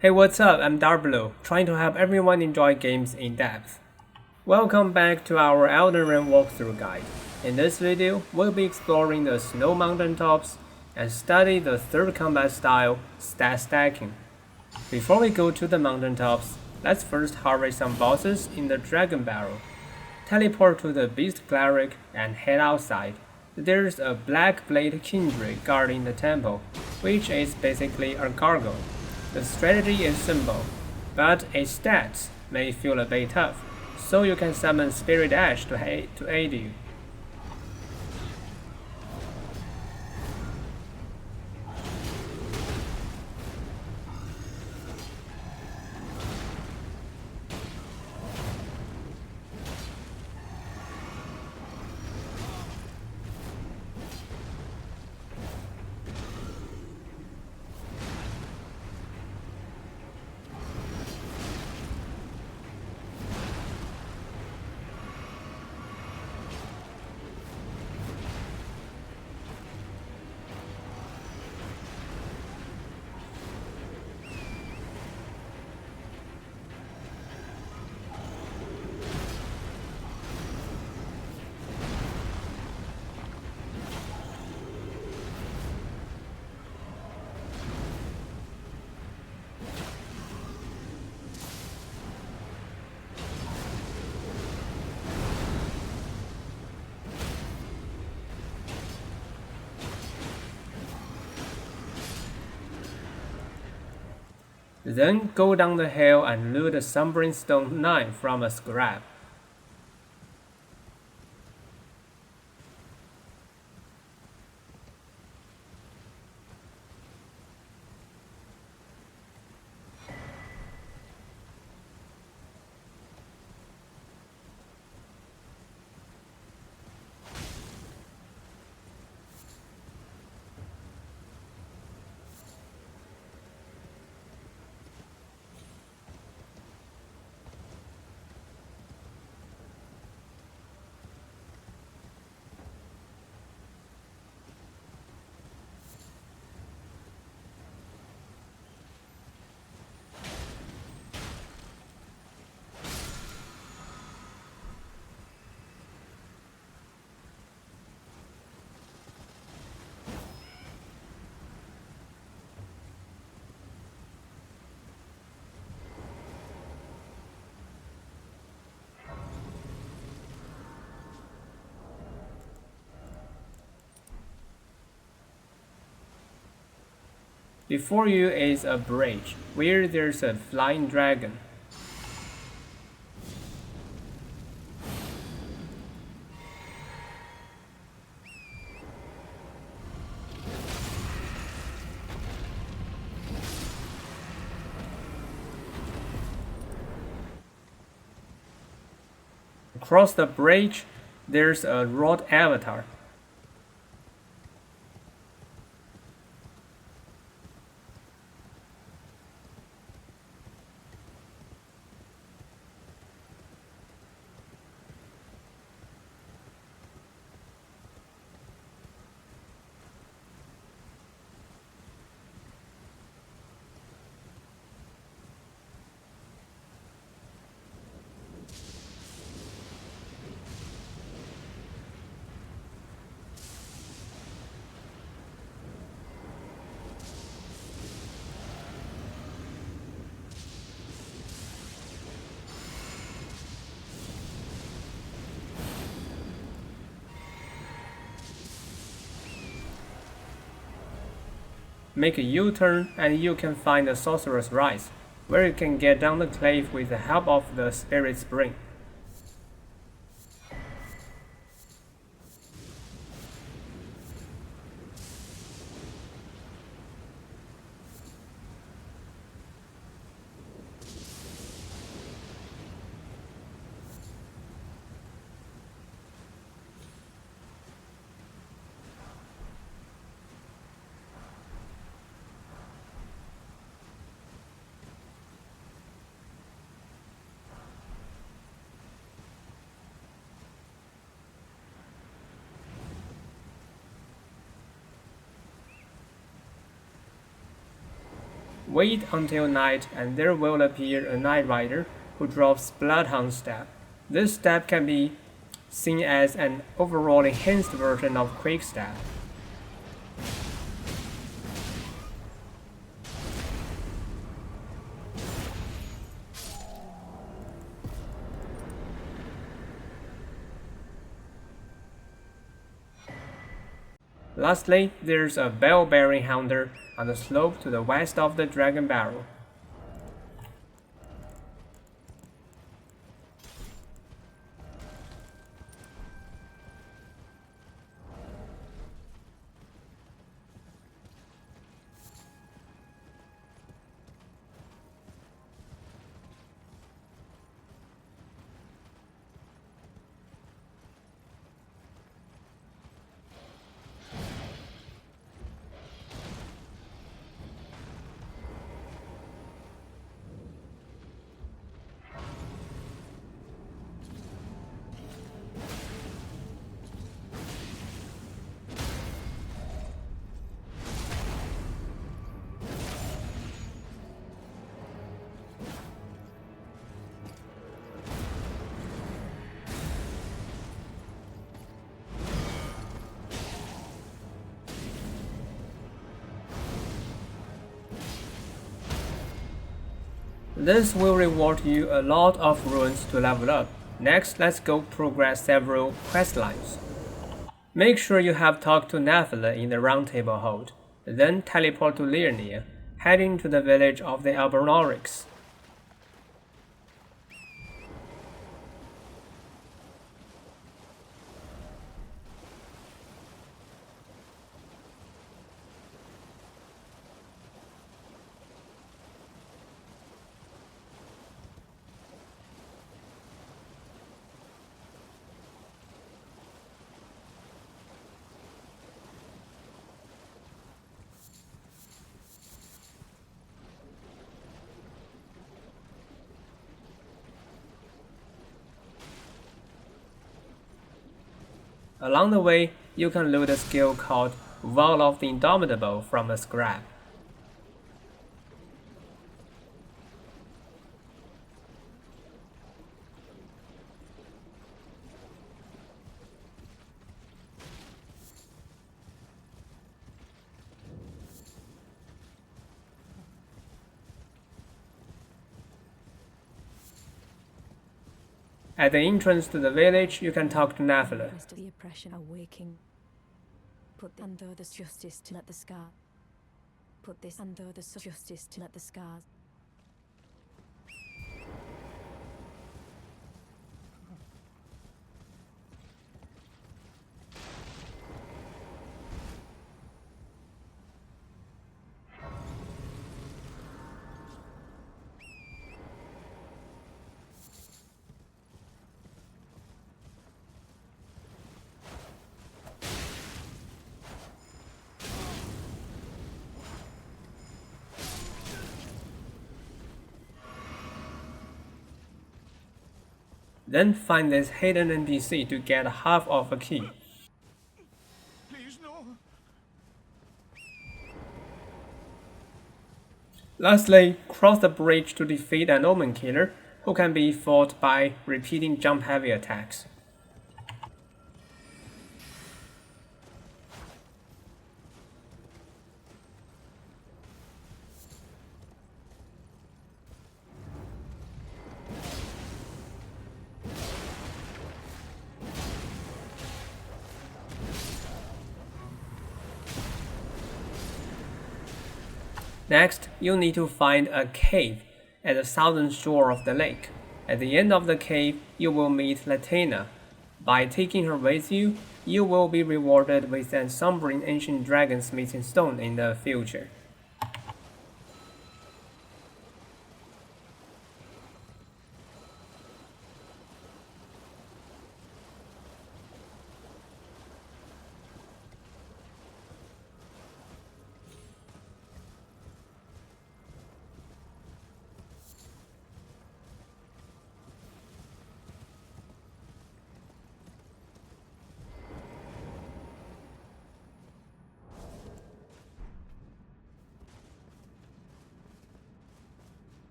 Hey, what's up? I'm Darkbblue, trying to help everyone enjoy games in depth. Welcome back to our Elden Ring walkthrough guide. In this video, we'll be exploring the snow mountaintops and study the third combat style, stat stacking. Before we go to the mountaintops, let's first harvest some bosses in the dragon barrel. Teleport to the beast cleric and head outside. There's a black blade kindred guarding the temple, which is basically a cargo. The strategy is simple, but its stats may feel a bit tough, so you can summon Spirit Ash to aid you. Then go down the hill and loot a Sombring Stone 9 from a scrap. Before you is a bridge, where there's a flying dragon. Across the bridge, there's a rod avatar. Make a U-turn and you can find the Sorcerer's Rise, where you can get down the cliff with the help of the Spirit Spring. Wait until night and there will appear a Night Rider who drops Bloodhound Step. This step can be seen as an overall enhanced version of Quick Step. Lastly, there's a Bell-bearing Hunter on the slope to the west of the Dragon Barrel. This will reward you a lot of runes to level up. Next, let's go progress several questlines. Make sure you have talked to Nephila in the Round Table Hold, then teleport to Liurnia, heading to the village of the Albornoryx. Along the way, you can loot a skill called Wall of the Indomitable from a scrap. At the entrance to the village, you can talk to Nephila. The oppression awaking. Put under the justice to let the scar. Put this under the justice to let the scars. Then find this hidden NPC to get half of a key. Please, no. Lastly, cross the bridge to defeat an Omen Killer, who can be fought by repeating jump-heavy attacks. Next, you'll need to find a cave at the southern shore of the lake. At the end of the cave, you will meet Latina. By taking her with you, you will be rewarded with an Sombring Ancient Dragon Smithing Stone in the future.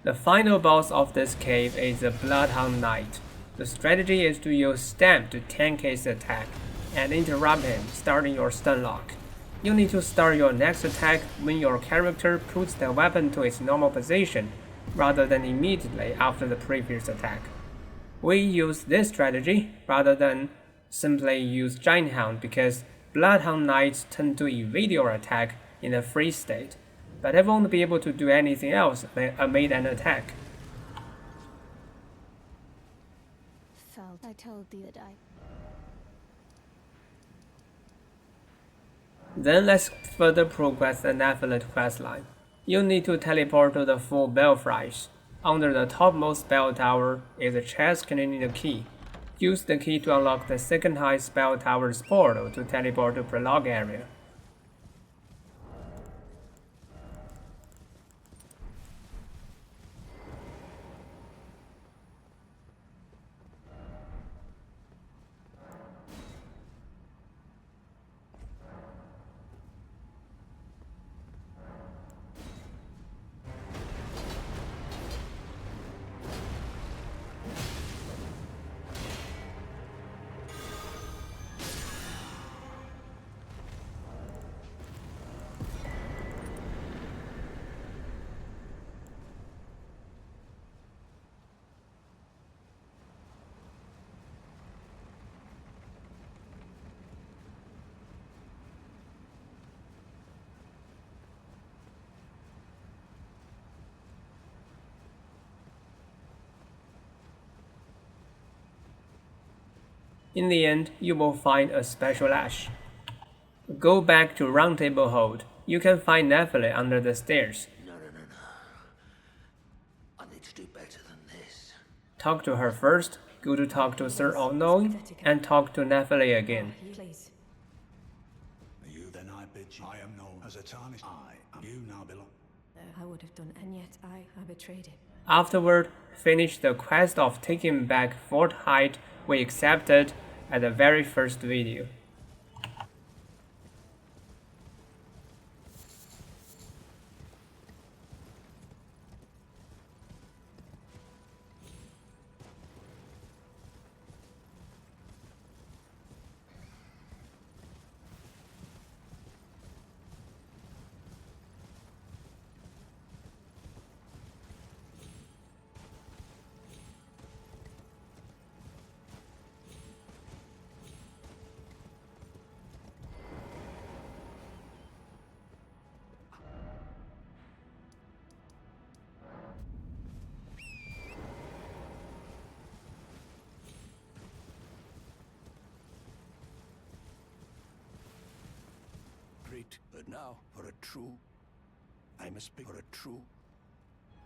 The final boss of this cave is the Bloodhound Knight. The strategy is to use Stamp to tank his attack and interrupt him, starting your stun lock. You need to start your next attack when your character puts the weapon to its normal position, rather than immediately after the previous attack. We use this strategy rather than simply use Giant Hound because Bloodhound Knights tend to evade your attack in a freeze state, but they won't be able to do anything else amid an attack. Felt I told thee that I... Then let's further progress the Nephilim questline. You need to teleport to the 4 belfries. Under the topmost bell tower is a chest containing the key. Use the key to unlock the second highest bell tower's portal to teleport to Prologue area. In the end, you will find a special ash. Go back to Roundtable Hold. You can find Nephilim under the stairs. No. I need to do better than this. Talk to her first, go to talk to Sir All-Knowing, and talk to Nephilim again. Please. You then I bid you. I am known as a tarnished. You now belong. I would have done, and yet I betrayed him. Afterward, finish the quest of taking back Fort Height we accepted at the very first video. But now, I must speak for a true.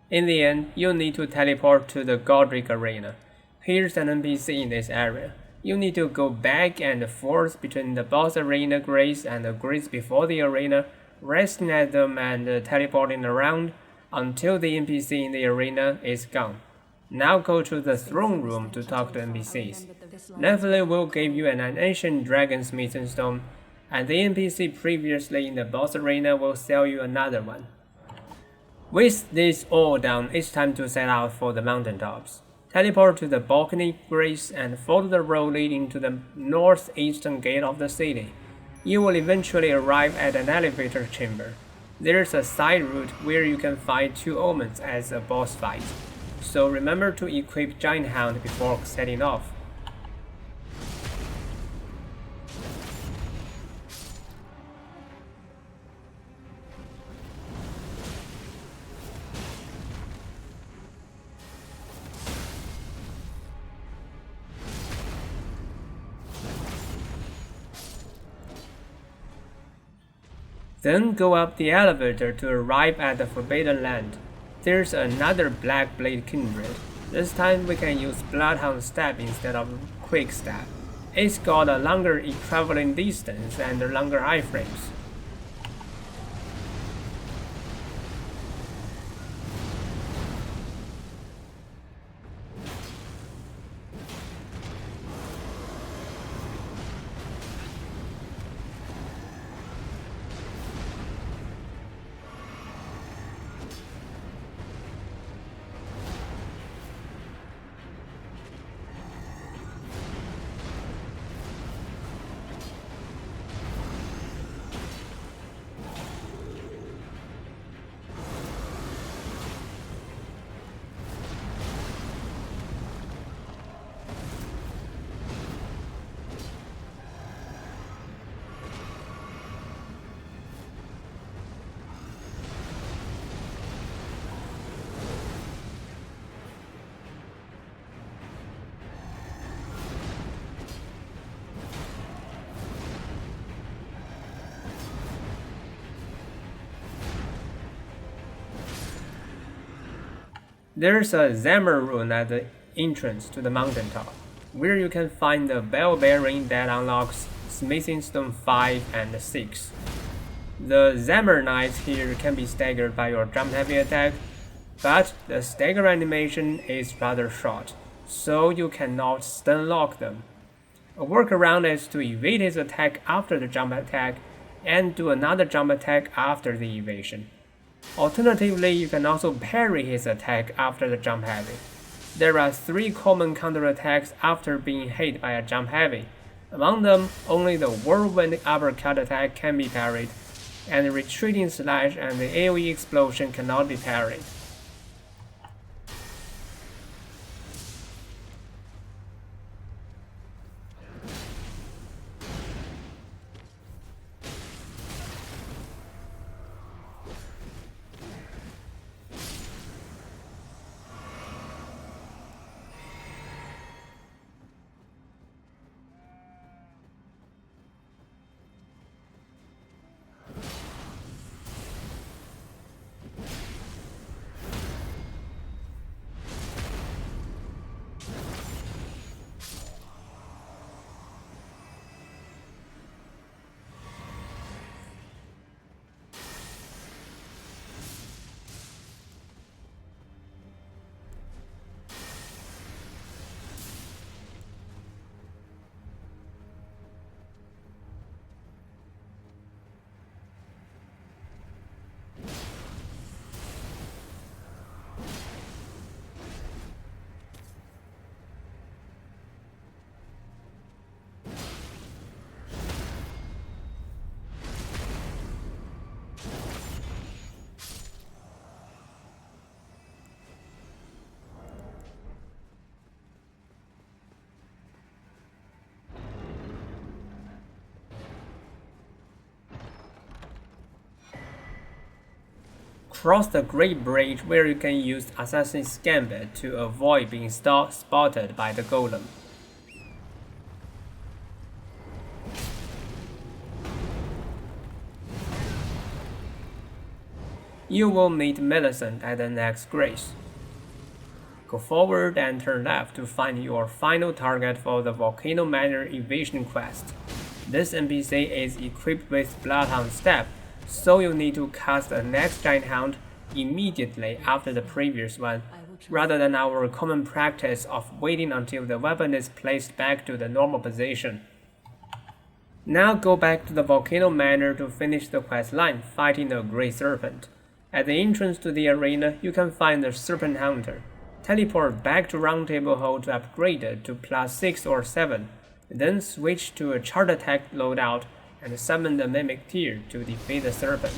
In the end, you'll need to teleport to the Godric Arena. Here's an NPC in this area. You need to go back and forth between the boss arena grids and the grids before the arena, resting at them and teleporting around until the NPC in the arena is gone. Now go to the throne room to talk to NPCs. Nephilim will give you an ancient dragon smithing stone, and the NPC previously in the boss arena will sell you another one. With this all done, it's time to set out for the mountaintops. Teleport to the balcony grids and follow the road leading to the northeastern gate of the city. You will eventually arrive at an elevator chamber. There's a side route where you can fight 2 omens as a boss fight, so remember to equip Giant Hound before setting off. Then go up the elevator to arrive at the Forbidden Land. There's another Black Blade Kindred. This time we can use Bloodhound Stab instead of Quick Stab. It's got a longer traveling distance and longer iframes. There's a Zammer rune at the entrance to the mountaintop, where you can find the bell bearing that unlocks Smithing Stone 5 and 6. The Zammer Knights here can be staggered by your jump heavy attack, but the stagger animation is rather short, so you cannot stun lock them. A workaround is to evade his attack after the jump attack and do another jump attack after the evasion. Alternatively, you can also parry his attack after the jump heavy. There are 3 common counterattacks after being hit by a jump heavy. Among them, only the whirlwind uppercut attack can be parried, and the retreating slash and the AoE explosion cannot be parried. Cross the Great Bridge where you can use Assassin's Gambit to avoid being spotted by the golem. You will meet Millicent at the next grace. Go forward and turn left to find your final target for the Volcano Manor evasion quest. This NPC is equipped with Bloodhound Step, so you need to cast the next Giant Hound immediately after the previous one, rather than our common practice of waiting until the weapon is placed back to the normal position. Now go back to the Volcano Manor to finish the quest line fighting the Grey Serpent. At the entrance to the arena, you can find the Serpent Hunter. Teleport back to Roundtable Hall to upgrade it to +6 or 7, then switch to a Chart Attack loadout and summon the Mimic Tier to defeat the Serpent.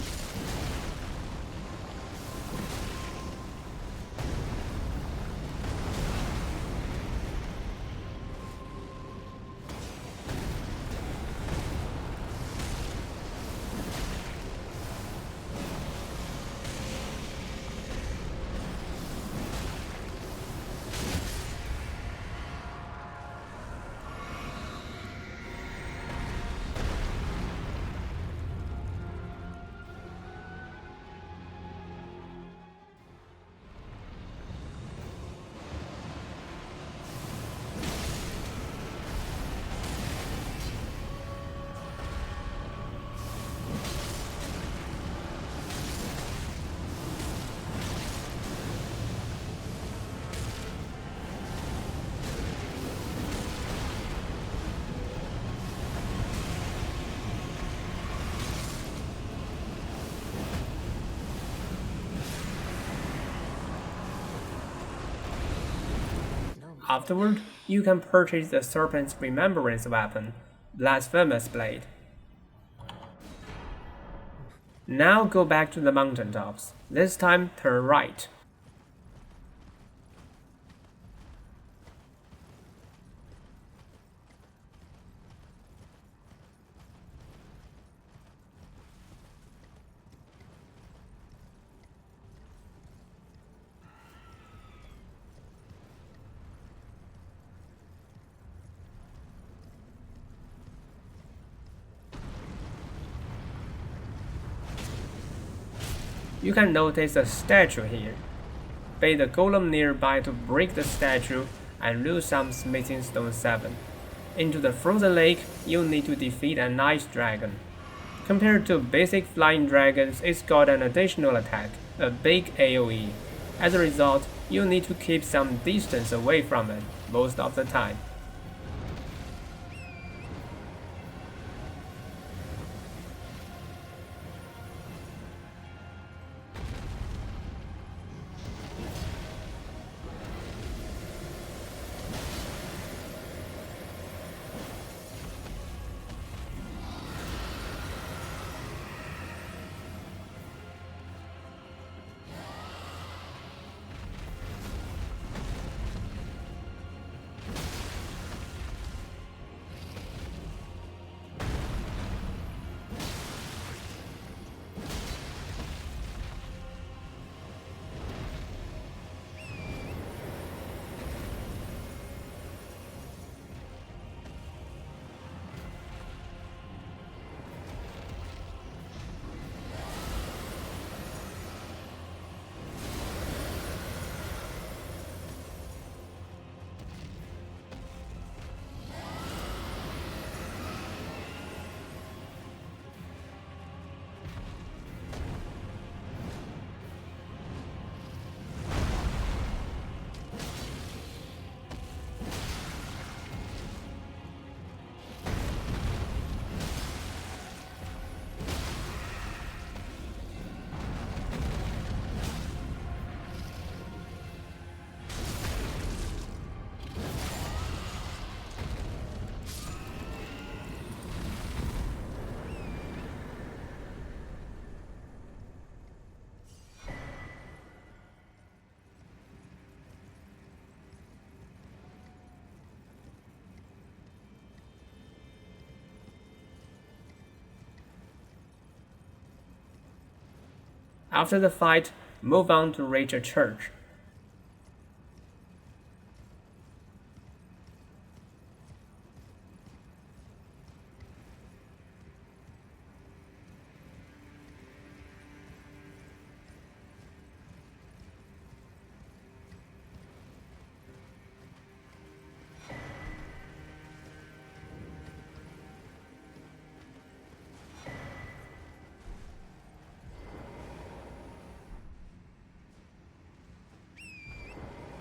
Afterward, you can purchase the Serpent's Remembrance weapon, Blasphemous Blade. Now go back to the mountaintops. This time, turn right. You can notice a statue here. bait the golem nearby to break the statue and lose some smithing stone 7. Into the frozen lake, you'll need to defeat an ice dragon. Compared to basic flying dragons, it's got an additional attack, a big AoE. As a result, you'll need to keep some distance away from it most of the time. After the fight, move on to reach a church.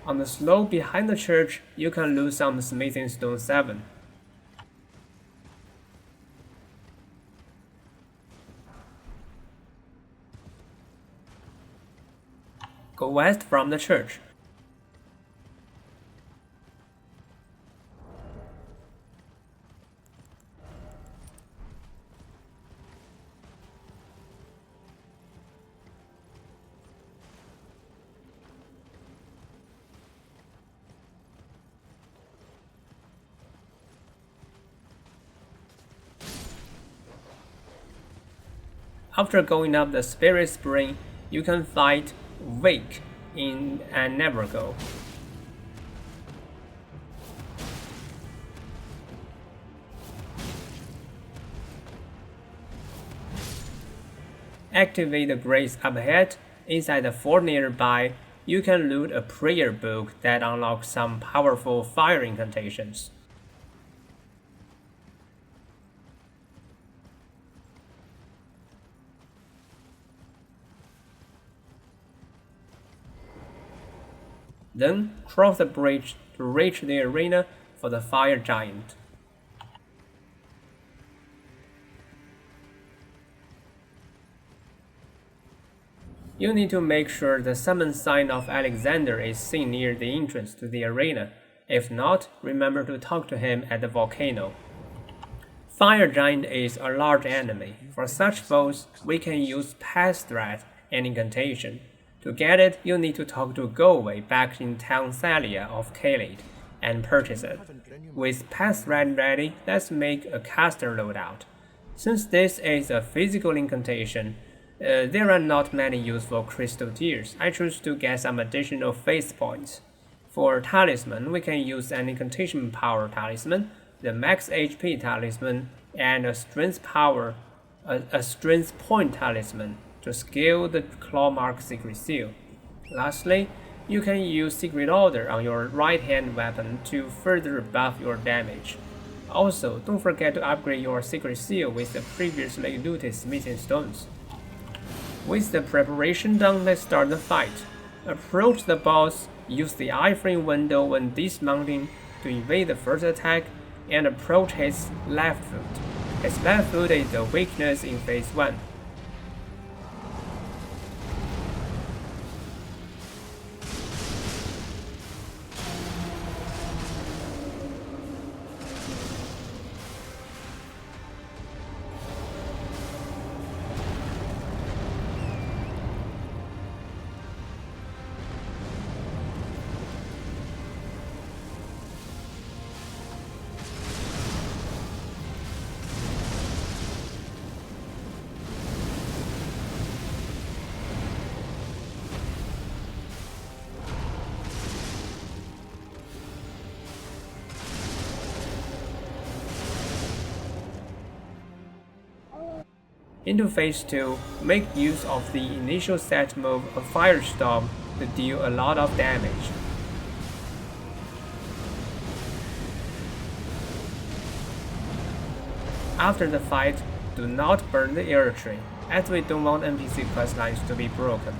On the slope behind the church, you can lose some smithing stone 7. Go west from the church. After going up the Spirit Spring, you can fight Wake in and never go. Activate the grace up ahead. Inside the fort nearby, you can loot a prayer book that unlocks some powerful fire incantations. Then cross the bridge to reach the arena for the fire giant. You need to make sure the summon sign of Alexander is seen near the entrance to the arena. If not, remember to talk to him at the volcano. Fire giant is a large enemy. For such foes, we can use Pass Threat and Incantation. To get it, you need to talk to Galway back in town Thalia of Khalid and purchase it. With Pass Threat ready, let's make a caster loadout. Since this is a physical incantation, there are not many useful crystal tiers. I choose to get some additional face points. For talisman, we can use an incantation power talisman, the max HP talisman, and a strength point talisman to scale the claw mark secret seal. Lastly, you can use Secret Order on your right hand weapon to further buff your damage. Also, don't forget to upgrade your Secret Seal with the previously looted Smithing Stones. With the preparation done, let's start the fight. Approach the boss, use the iframe window when dismounting to evade the first attack, and approach his left foot. His left foot is the weakness in phase 1. Into phase 2, make use of the initial set move of Firestorm to deal a lot of damage. After the fight, do not burn the air tree, as we don't want NPC questlines to be broken.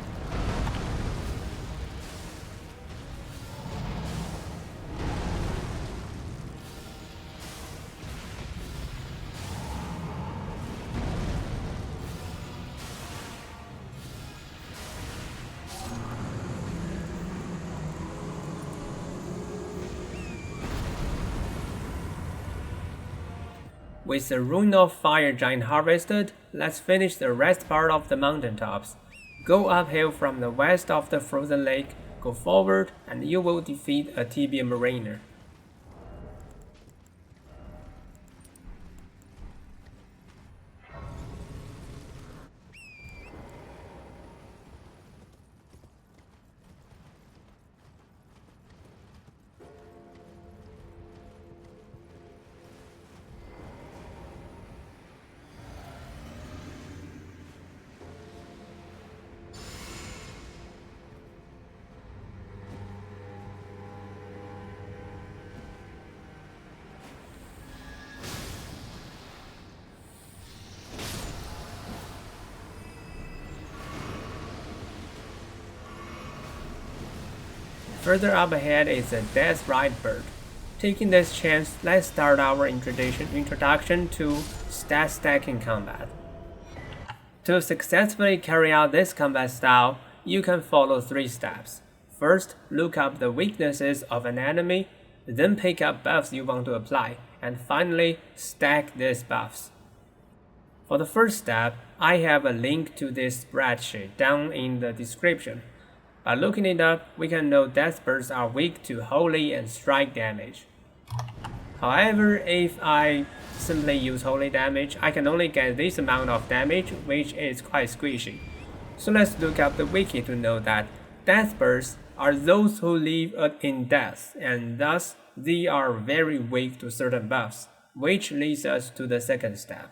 With the Rune of Fire Giant harvested, let's finish the rest part of the mountaintops. Go uphill from the west of the frozen lake, go forward, and you will defeat a Tibia Mariner. Further up ahead is a Death Ride bird. Taking this chance, let's start our introduction to stat stacking combat. To successfully carry out this combat style, you can follow 3 steps. First, look up the weaknesses of an enemy, then pick up buffs you want to apply, and finally, stack these buffs. For the first step, I have a link to this spreadsheet down in the description. By looking it up, we can know death birds are weak to holy and strike damage. However, if I simply use holy damage, I can only get this amount of damage, which is quite squishy. So let's look up the wiki to know that death birds are those who live in death, and thus they are very weak to certain buffs, which leads us to the second step.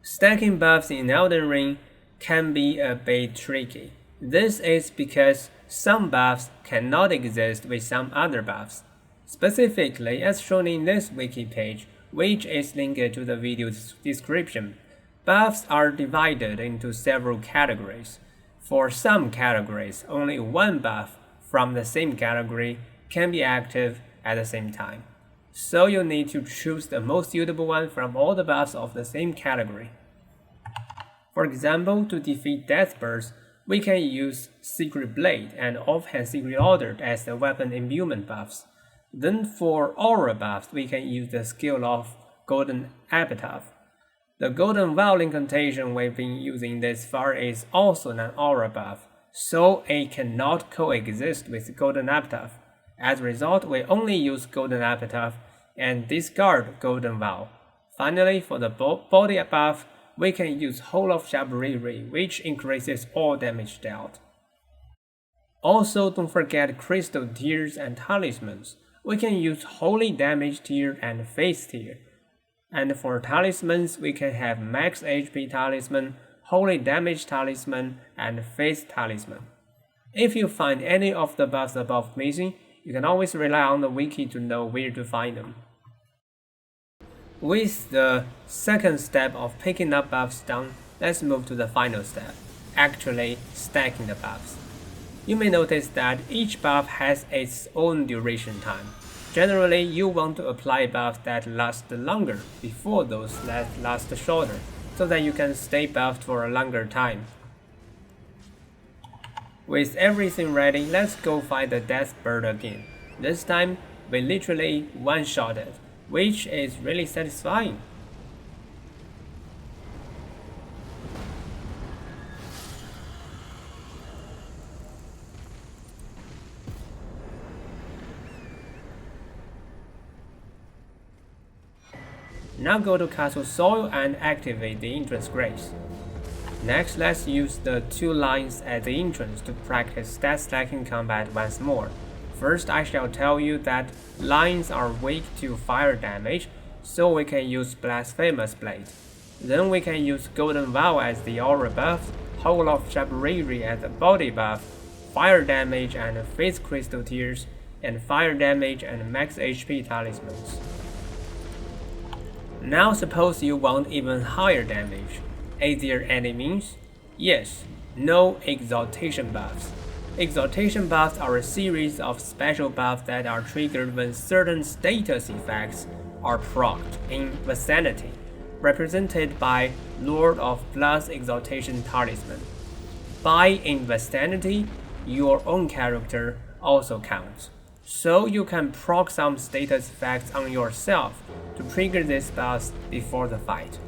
Stacking buffs in Elden Ring can be a bit tricky. This is because some buffs cannot exist with some other buffs. Specifically, as shown in this wiki page, which is linked to the video description, buffs are divided into several categories. For some categories, only one buff from the same category can be active at the same time. So you need to choose the most suitable one from all the buffs of the same category. For example, to defeat death birds, we can use Secret Blade and Offhand Secret Order as the weapon imbuement buffs. Then for aura buffs, we can use the skill of Golden Epitaph. The Golden Vial incantation we've been using this far is also an aura buff, so it cannot coexist with Golden Epitaph. As a result, we only use Golden Epitaph and discard Golden Vial. Finally, for the body buff, we can use Whole of Shabriri, which increases all damage dealt. Also, don't forget Crystal Tears and Talismans. We can use Holy Damage Tier and Face Tier. And for Talismans, we can have Max HP Talisman, Holy Damage Talisman, and Face Talisman. If you find any of the buffs above missing, you can always rely on the wiki to know where to find them. With the second step of picking up buffs done, let's move to the final step, actually stacking the buffs. You may notice that each buff has its own duration time. Generally, you want to apply buffs that last longer before those that last shorter, so that you can stay buffed for a longer time. With everything ready, let's go fight the death bird again. This time, we literally one-shot it, which is really satisfying. Now go to Castle Soil and activate the entrance grace. Next, let's use the 2 lines at the entrance to practice stat stacking combat once more. First, I shall tell you that lines are weak to fire damage, so we can use Blasphemous Blade. Then we can use Golden Vow as the aura buff, Hole of Jabriri as the body buff, fire damage and Faith Crystal Tears, and fire damage and max HP talismans. Now suppose you want even higher damage. Is there any means? Yes, no exaltation buffs. Exaltation buffs are a series of special buffs that are triggered when certain status effects are procced in Vicinity, represented by Lord of Blood's Exaltation Talisman. By in Vicinity, your own character also counts, so you can proc some status effects on yourself to trigger these buffs before the fight.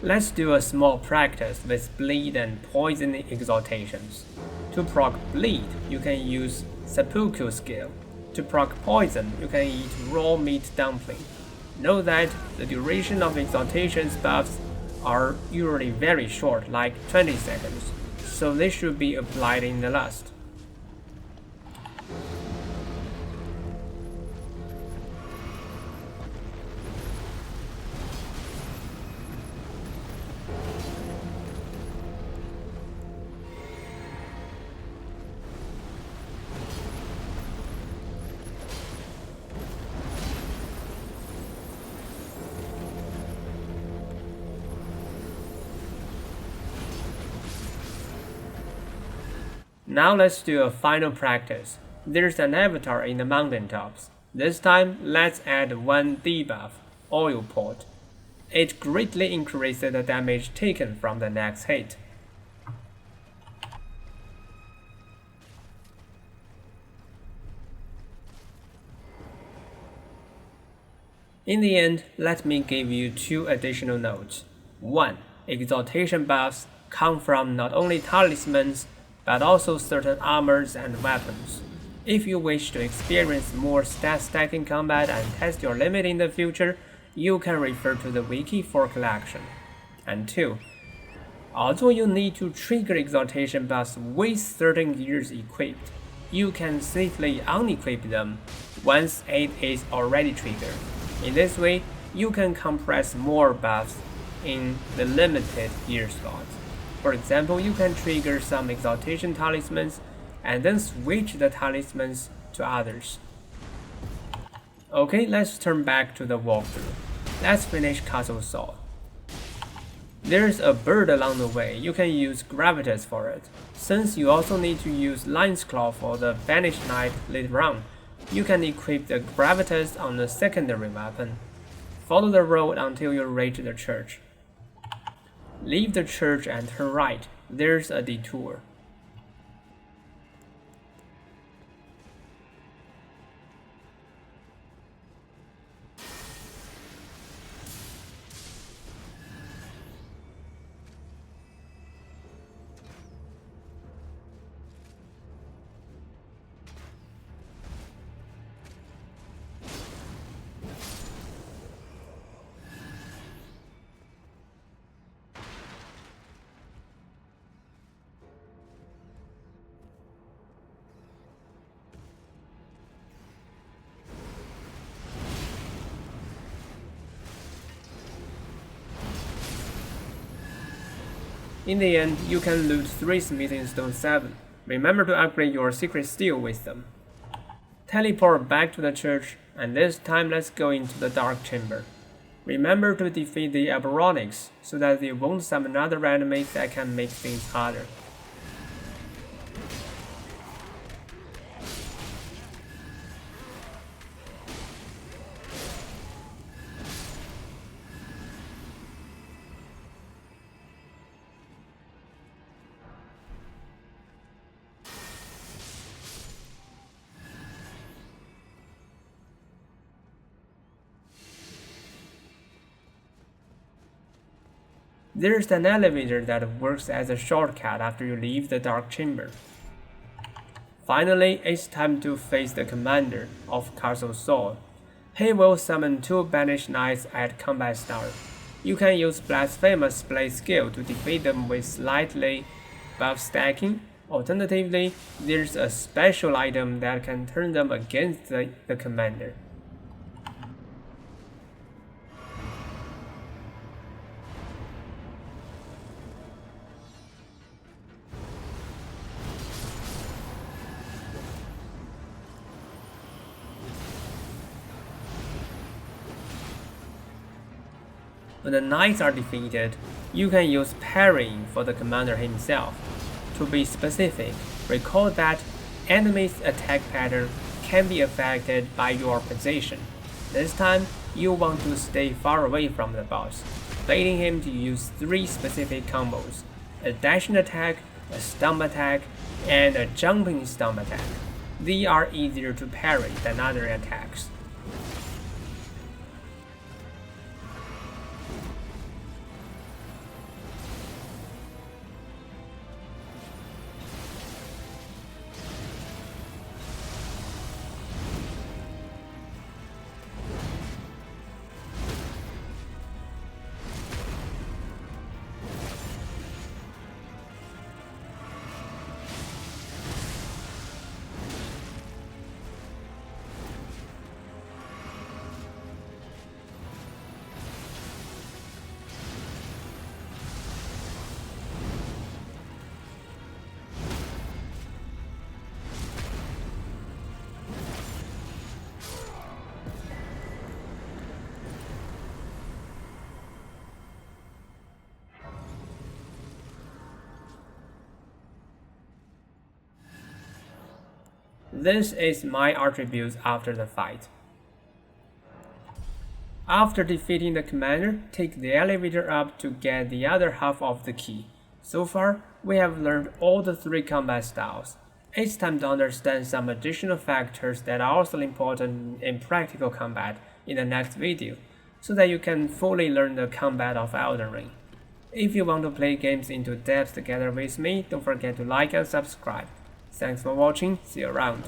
Let's do a small practice with Bleed and Poison exaltations. To proc Bleed, you can use Seppuku skill. To proc Poison, you can eat raw meat dumpling. Note that the duration of exaltations buffs are usually very short, like 20 seconds, so they should be applied in the last. Now let's do a final practice. There's an avatar in the mountaintops. This time, let's add 1 debuff, Oil Pot. It greatly increases the damage taken from the next hit. In the end, let me give you 2 additional notes. 1. Exaltation buffs come from not only talismans, but also certain armors and weapons. If you wish to experience more stat stacking combat and test your limit in the future, you can refer to the wiki for collection. And 2. Although you need to trigger exaltation buffs with certain gears equipped, you can safely unequip them once it is already triggered. In this way, you can compress more buffs in the limited gear slots. For example, you can trigger some exaltation talismans and then switch the talismans to others. Okay, let's turn back to the walkthrough. Let's finish Castle Sol. There's a bird along the way. You can use Gravitas for it. Since you also need to use Lion's Claw for the Banished Knight later on, you can equip the Gravitas on the secondary weapon. Follow the road until you reach the church. Leave the church and turn right. There's a detour. In the end, you can loot 3 smithing stone 7. Remember to upgrade your secret steel with them. Teleport back to the church, and this time let's go into the dark chamber. Remember to defeat the Aberonics, so that they won't summon other enemies that can make things harder. There's an elevator that works as a shortcut after you leave the dark chamber. Finally, it's time to face the commander of Castle Sol. He will summon 2 banished knights at combat start. You can use Blasphemous Blade skill to defeat them with slightly buff stacking. Alternatively, there's a special item that can turn them against the commander. When the knights are defeated, you can use parrying for the commander himself. To be specific, recall that enemies' attack pattern can be affected by your position. This time, you want to stay far away from the boss, baiting him to use 3 specific combos: a dashing attack, a stomp attack, and a jumping stomp attack. These are easier to parry than other attacks. This is my attributes after the fight. After defeating the commander, take the elevator up to get the other half of the key. So far, we have learned all the 3 combat styles. It's time to understand some additional factors that are also important in practical combat in the next video, so that you can fully learn the combat of Elden Ring. If you want to play games into depth together with me, don't forget to like and subscribe. Thanks for watching, see you around.